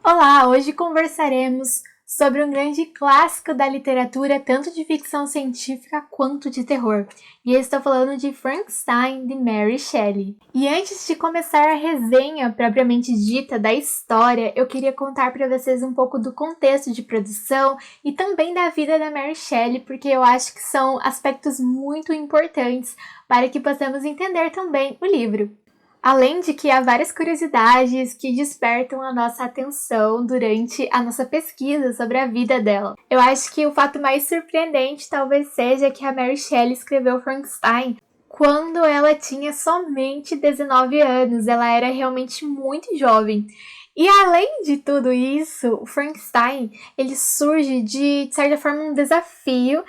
Olá, hoje conversaremos sobre um grande clássico da literatura, tanto de ficção científica quanto de terror. E eu estou falando de Frankenstein, de Mary Shelley. E antes de começar a resenha propriamente dita da história, eu queria contar para vocês um pouco do contexto de produção e também da vida da Mary Shelley, porque eu acho que são aspectos muito importantes para que possamos entender também o livro. Além de que há várias curiosidades que despertam a nossa atenção durante a nossa pesquisa sobre a vida dela. Eu acho que o fato mais surpreendente talvez seja que a Mary Shelley escreveu Frankenstein quando ela tinha somente 19 anos. Ela era realmente muito jovem. E além de tudo isso, o Frankenstein ele surge de certa forma, um desafio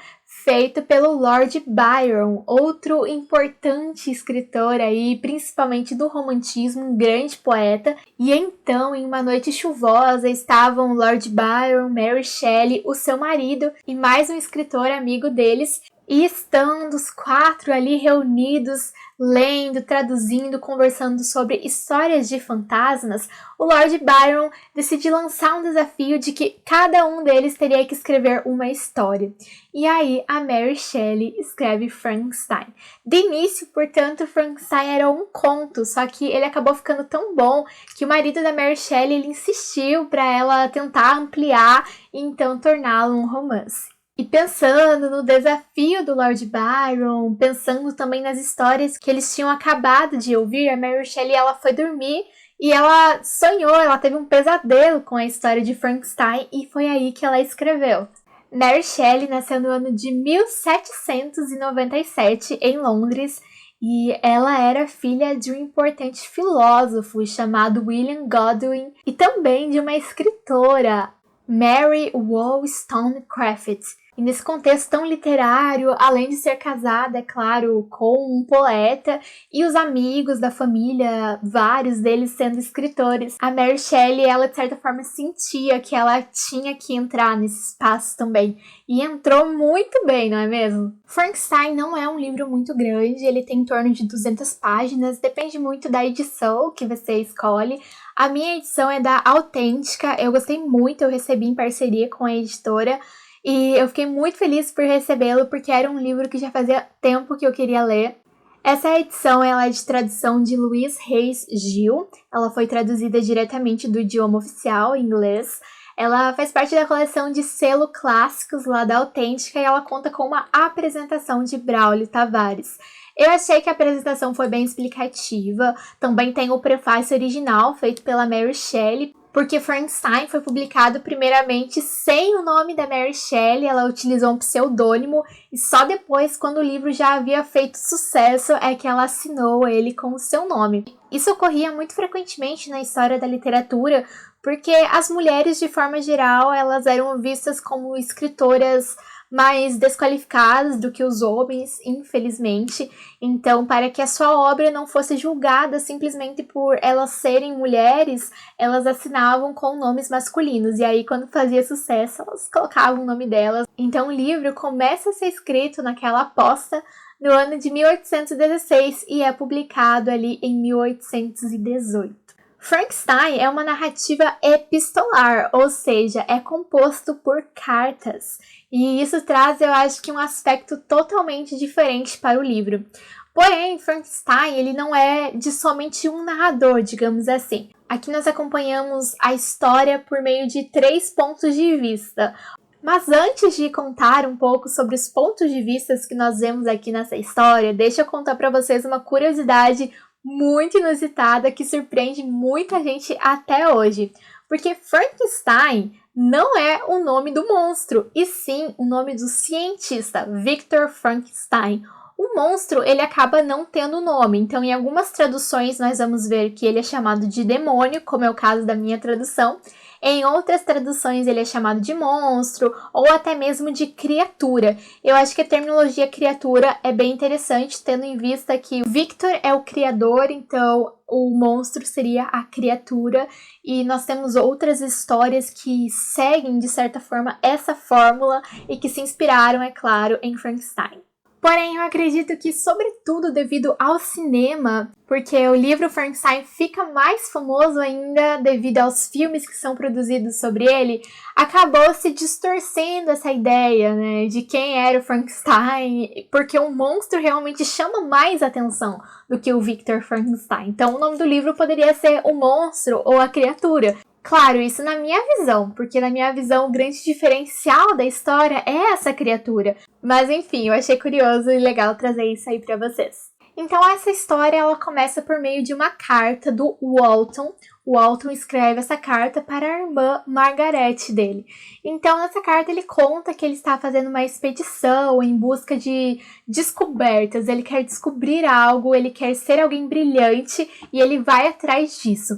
feito pelo Lord Byron, outro importante escritor aí, principalmente do romantismo, um grande poeta. E então, em uma noite chuvosa, estavam Lord Byron, Mary Shelley, o seu marido e mais um escritor amigo deles. E estando os quatro ali reunidos, lendo, traduzindo, conversando sobre histórias de fantasmas, o Lord Byron decide lançar um desafio de que cada um deles teria que escrever uma história. E aí a Mary Shelley escreve Frankenstein. De início, portanto, Frankenstein era um conto, só que ele acabou ficando tão bom que o marido da Mary Shelley ele insistiu para ela tentar ampliar e então torná-lo um romance. E pensando no desafio do Lord Byron, pensando também nas histórias que eles tinham acabado de ouvir, a Mary Shelley ela foi dormir e ela sonhou, ela teve um pesadelo com a história de Frankenstein e foi aí que ela escreveu. Mary Shelley nasceu no ano de 1797 em Londres e ela era filha de um importante filósofo chamado William Godwin e também de uma escritora, Mary Wollstonecraft. E nesse contexto tão literário, além de ser casada, é claro, com um poeta e os amigos da família, vários deles sendo escritores, a Mary Shelley, ela de certa forma sentia que ela tinha que entrar nesse espaço também. E entrou muito bem, não é mesmo? Frankenstein não é um livro muito grande, ele tem em torno de 200 páginas, depende muito da edição que você escolhe. A minha edição é da Autêntica, eu gostei muito, eu recebi em parceria com a editora. E eu fiquei muito feliz por recebê-lo, porque era um livro que já fazia tempo que eu queria ler. Essa edição ela é de tradução de Luiz Reis Gil. Ela foi traduzida diretamente do idioma oficial, em inglês. Ela faz parte da coleção de selo clássicos lá da Autêntica e ela conta com uma apresentação de Braulio Tavares. Eu achei que a apresentação foi bem explicativa. Também tem o prefácio original, feito pela Mary Shelley, porque Frankenstein foi publicado primeiramente sem o nome da Mary Shelley, ela utilizou um pseudônimo e só depois, quando o livro já havia feito sucesso, é que ela assinou ele com o seu nome. Isso ocorria muito frequentemente na história da literatura, porque as mulheres, de forma geral, elas eram vistas como escritoras mais desqualificadas do que os homens, infelizmente. Então, para que a sua obra não fosse julgada simplesmente por elas serem mulheres, elas assinavam com nomes masculinos. E aí, quando fazia sucesso, elas colocavam o nome delas. Então, o livro começa a ser escrito naquela aposta no ano de 1816 e é publicado ali em 1818. Frankenstein é uma narrativa epistolar, ou seja, é composto por cartas. E isso traz, eu acho que um aspecto totalmente diferente para o livro. Porém, Frankenstein ele não é de somente um narrador, digamos assim. Aqui nós acompanhamos a história por meio de 3 pontos de vista. Mas antes de contar um pouco sobre os pontos de vista que nós vemos aqui nessa história, deixa eu contar para vocês uma curiosidade muito inusitada que surpreende muita gente até hoje. Porque Frankenstein não é o nome do monstro, e sim o nome do cientista, Victor Frankenstein. O monstro, ele acaba não tendo nome, então em algumas traduções nós vamos ver que ele é chamado de demônio, como é o caso da minha tradução. Em outras traduções ele é chamado de monstro ou até mesmo de criatura. Eu acho que a terminologia criatura é bem interessante, tendo em vista que o Victor é o criador, então o monstro seria a criatura. E nós temos outras histórias que seguem, de certa forma, essa fórmula e que se inspiraram, é claro, em Frankenstein. Porém, eu acredito que, sobretudo devido ao cinema, porque o livro Frankenstein fica mais famoso ainda devido aos filmes que são produzidos sobre ele, acabou se distorcendo essa ideia, né, de quem era o Frankenstein, porque o monstro realmente chama mais atenção do que o Victor Frankenstein. Então, o nome do livro poderia ser O Monstro ou A Criatura. Claro, isso na minha visão, porque na minha visão o grande diferencial da história é essa criatura. Mas enfim, eu achei curioso e legal trazer isso aí pra vocês. Então essa história ela começa por meio de uma carta do Walton. O Walton escreve essa carta para a irmã Margaret dele. Então nessa carta ele conta que ele está fazendo uma expedição em busca de descobertas. Ele quer descobrir algo, ele quer ser alguém brilhante e ele vai atrás disso.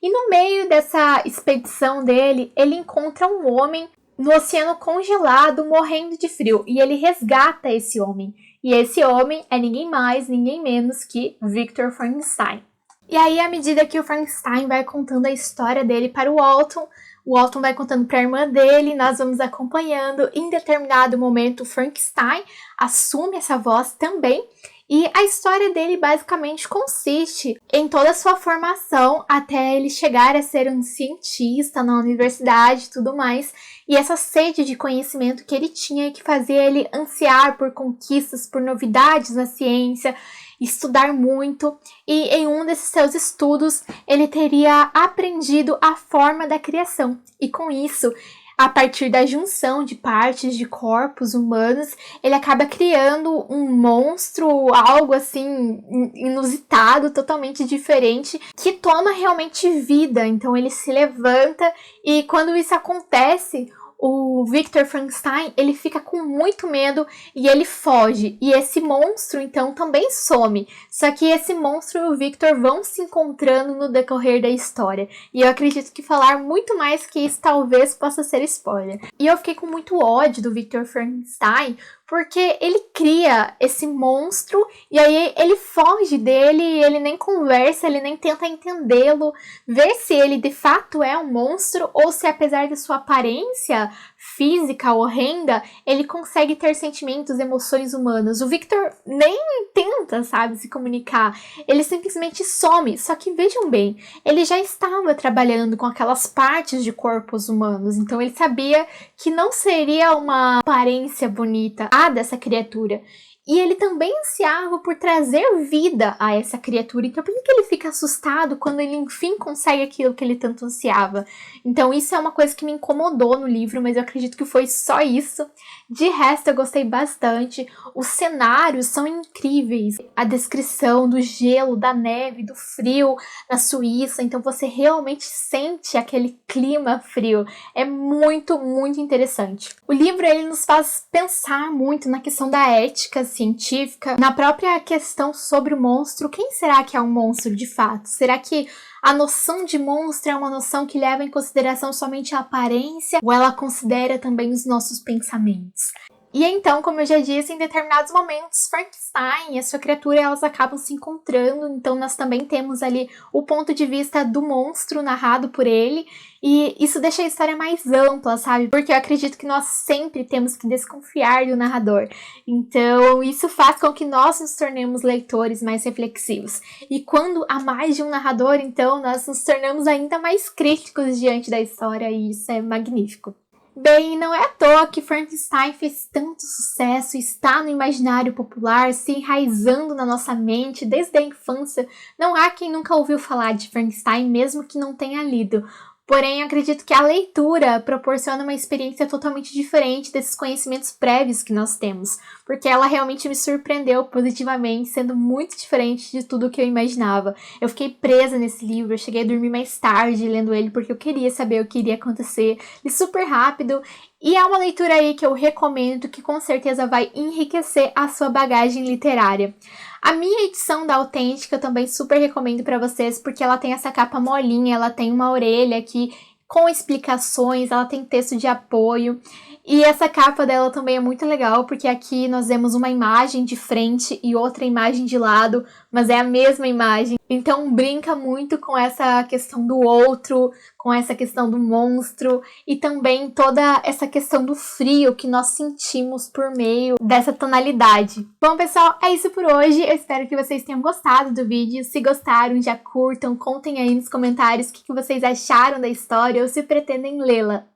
E no meio dessa expedição dele, ele encontra um homem no oceano congelado, morrendo de frio. E ele resgata esse homem. E esse homem é ninguém mais, ninguém menos que Victor Frankenstein. E aí, à medida que o Frankenstein vai contando a história dele para o Walton vai contando para a irmã dele, nós vamos acompanhando. Em determinado momento, o Frankenstein assume essa voz também. E a história dele basicamente consiste em toda a sua formação até ele chegar a ser um cientista na universidade e tudo mais. E essa sede de conhecimento que ele tinha que fazia ele ansiar por conquistas, por novidades na ciência, estudar muito. E em um desses seus estudos, ele teria aprendido a forma da criação. E com isso, a partir da junção de partes de corpos humanos, ele acaba criando um monstro, algo assim inusitado, totalmente diferente, que toma realmente vida. Então ele se levanta e quando isso acontece, o Victor Frankenstein, ele fica com muito medo e ele foge. E esse monstro, então, também some. Só que esse monstro e o Victor vão se encontrando no decorrer da história. E eu acredito que falar muito mais que isso talvez possa ser spoiler. E eu fiquei com muito ódio do Victor Frankenstein, porque ele cria esse monstro e aí ele foge dele, ele nem conversa, ele nem tenta entendê-lo, ver se ele de fato é um monstro ou se apesar de sua aparência física horrenda, ele consegue ter sentimentos, emoções humanas. O Victor nem tenta, sabe, se comunicar, ele simplesmente some. Só que vejam bem, ele já estava trabalhando com aquelas partes de corpos humanos, então ele sabia que não seria uma aparência bonita dessa criatura. E ele também ansiava por trazer vida a essa criatura. Então por que ele fica assustado quando ele enfim consegue aquilo que ele tanto ansiava? Então isso é uma coisa que me incomodou no livro, mas eu acredito que foi só isso. De resto eu gostei bastante. Os cenários são incríveis. A descrição do gelo, da neve, do frio na Suíça. Então você realmente sente aquele clima frio. É muito, muito interessante. O livro ele nos faz pensar muito na questão da ética científica, na própria questão sobre o monstro. Quem será que é um monstro de fato? Será que a noção de monstro é uma noção que leva em consideração somente a aparência ou ela considera também os nossos pensamentos? E então, como eu já disse, em determinados momentos, Frankenstein e a sua criatura, elas acabam se encontrando, então nós também temos ali o ponto de vista do monstro narrado por ele, e isso deixa a história mais ampla, sabe? Porque eu acredito que nós sempre temos que desconfiar do narrador. Então, isso faz com que nós nos tornemos leitores mais reflexivos. E quando há mais de um narrador, então, nós nos tornamos ainda mais críticos diante da história, e isso é magnífico. Bem, não é à toa que Frankenstein fez tanto sucesso e está no imaginário popular, se enraizando na nossa mente desde a infância. Não há quem nunca ouviu falar de Frankenstein, mesmo que não tenha lido. Porém, acredito que a leitura proporciona uma experiência totalmente diferente desses conhecimentos prévios que nós temos, porque ela realmente me surpreendeu positivamente, sendo muito diferente de tudo o que eu imaginava. Eu fiquei presa nesse livro, eu cheguei a dormir mais tarde lendo ele, porque eu queria saber o que iria acontecer, e super rápido. E é uma leitura aí que eu recomendo, que com certeza vai enriquecer a sua bagagem literária. A minha edição da Autêntica eu também super recomendo para vocês, porque ela tem essa capa molinha, ela tem uma orelha aqui com explicações, ela tem texto de apoio. E essa capa dela também é muito legal, porque aqui nós vemos uma imagem de frente e outra imagem de lado, mas é a mesma imagem. Então brinca muito com essa questão do outro, com essa questão do monstro e também toda essa questão do frio que nós sentimos por meio dessa tonalidade. Bom, pessoal, é isso por hoje. Eu espero que vocês tenham gostado do vídeo. Se gostaram, já curtam, contem aí nos comentários o que vocês acharam da história ou se pretendem lê-la.